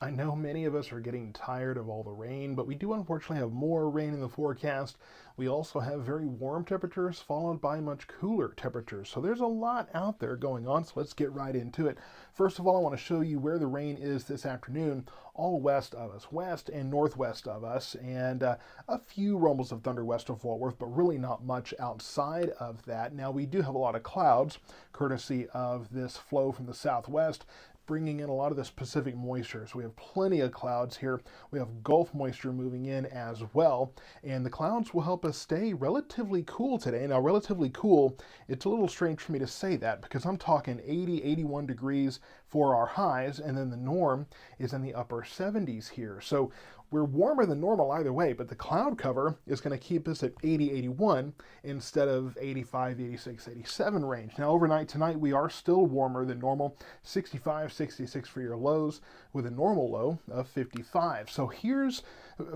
I know many of us are getting tired of all the rain, but we do unfortunately have more rain in the forecast. We also have very warm temperatures followed by much cooler temperatures. So there's a lot out there going on, so let's get right into it. First of all, I want to show you where the rain is this afternoon, all west of us, west and northwest of us, and a few rumbles of thunder west of Fort Worth, but really not much outside of that. Now, we do have a lot of clouds, courtesy of this flow from the southwest, bringing in a lot of this Pacific moisture. So we have plenty of clouds here. We have Gulf moisture moving in as well. And the clouds will help us stay relatively cool today. Now, relatively cool, it's a little strange for me to say that because I'm talking 80, 81 degrees for our highs, and then the norm is in the upper 70s here. So we're warmer than normal either way, but the cloud cover is going to keep us at 80, 81 instead of 85, 86, 87 range. Now, overnight tonight, we are still warmer than normal, 65, 66 for your lows with a normal low of 55. So here's,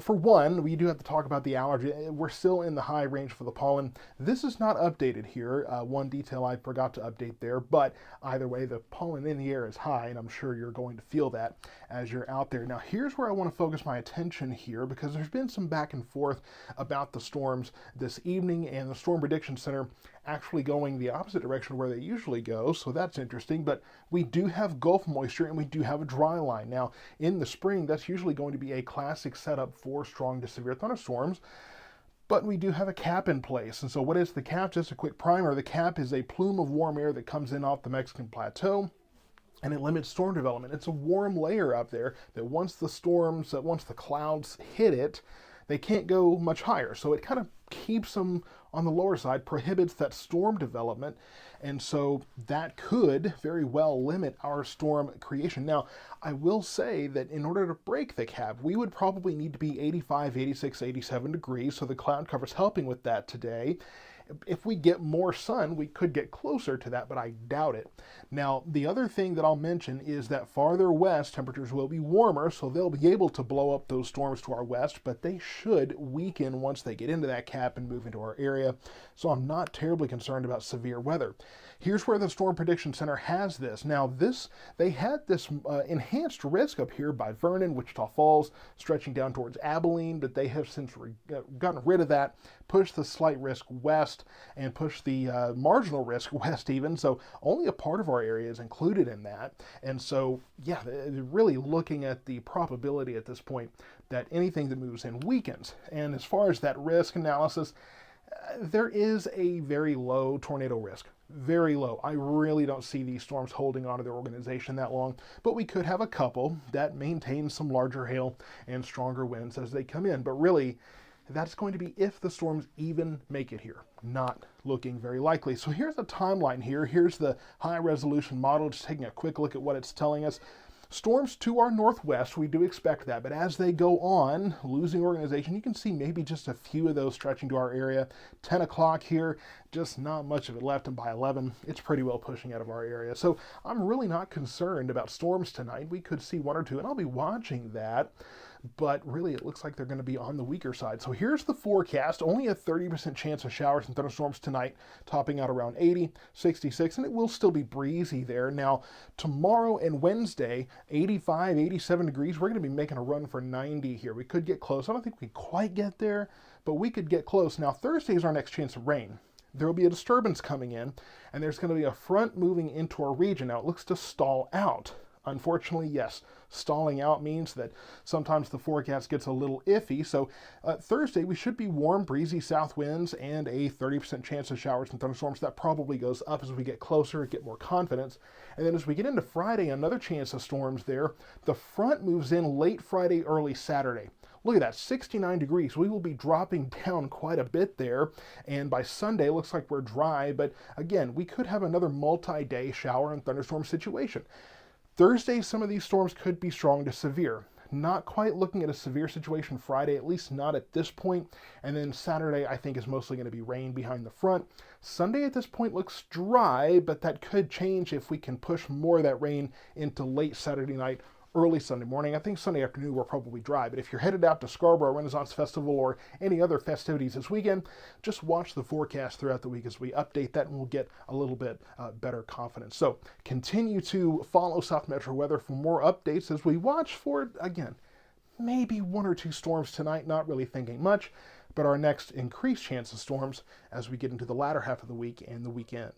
for one, we do have to talk about the allergy. We're still in the high range for the pollen. This is not updated here. One detail I forgot to update there, but either way, the pollen in the air is high, and I'm sure you're going to feel that as you're out there. Now, here's where I want to focus my attention here because there's been some back and forth about the storms this evening, and the Storm Prediction Center actually going the opposite direction where they usually go, so that's interesting. But we do have Gulf moisture and we do have a dry line. Now, in the spring, that's usually going to be a classic setup for strong to severe thunderstorms. But we do have a cap in place. And so what is the cap? Just a quick primer. The cap is a plume of warm air that comes in off the Mexican plateau, and it limits storm development. It's a warm layer up there that once the clouds hit it, they can't go much higher. So it kind of keeps them on the lower side, prohibits that storm development, and so that could very well limit our storm creation. Now, I will say that in order to break the cap, we would probably need to be 85, 86, 87 degrees, so the cloud cover's helping with that today. If we get more sun, we could get closer to that, but I doubt it. Now, the other thing that I'll mention is that farther west, temperatures will be warmer, so they'll be able to blow up those storms to our west, but they should weaken once they get into that cap and move into our area. So I'm not terribly concerned about severe weather. Here's where the Storm Prediction Center has this. Now, they had this enhanced risk up here by Vernon, Wichita Falls, stretching down towards Abilene, but they have since gotten rid of that, pushed the slight risk west, and pushed the marginal risk west even. So only a part of our area is included in that. And so, yeah, really looking at the probability at this point that anything that moves in weakens. And as far as that risk analysis, there is a very low tornado risk. Very low. I really don't see these storms holding on to their organization that long, but we could have a couple that maintain some larger hail and stronger winds as they come in. But really, that's going to be if the storms even make it here. Not looking very likely. So here's the timeline here. Here's the high resolution model, just taking a quick look at what it's telling us. Storms to our northwest, we do expect that, but as they go on, losing organization, you can see maybe just a few of those stretching to our area. 10 o'clock here, just not much of it left, and by 11, it's pretty well pushing out of our area. So I'm really not concerned about storms tonight. We could see one or two, and I'll be watching that, but really it looks like they're going to be on the weaker side. So here's the forecast. Only a 30% chance of showers and thunderstorms tonight, topping out around 80, 66, and it will still be breezy there. Now, tomorrow and Wednesday, 85, 87 degrees. We're going to be making a run for 90 here. We could get close. I don't think we quite get there, but we could get close. Now, Thursday is our next chance of rain. There will be a disturbance coming in, and there's going to be a front moving into our region. Now, it looks to stall out. Unfortunately, yes, stalling out means that sometimes the forecast gets a little iffy. So Thursday, we should be warm, breezy south winds and a 30% chance of showers and thunderstorms. That probably goes up as we get closer, get more confidence. And then as we get into Friday, another chance of storms there. The front moves in late Friday, early Saturday. Look at that, 69 degrees. We will be dropping down quite a bit there. And by Sunday, it looks like we're dry. But again, we could have another multi-day shower and thunderstorm situation. Thursday, some of these storms could be strong to severe. Not quite looking at a severe situation Friday, at least not at this point. And then Saturday, I think, is mostly going to be rain behind the front. Sunday at this point looks dry, but that could change if we can push more of that rain into late Saturday night, early Sunday morning. I think Sunday afternoon we're probably dry, but if you're headed out to Scarborough Renaissance Festival or any other festivities this weekend, just watch the forecast throughout the week as we update that, and we'll get a little bit better confidence. So continue to follow South Metro Weather for more updates as we watch for, again, maybe 1 or 2 storms tonight, not really thinking much, but our next increased chance of storms as we get into the latter half of the week and the weekend.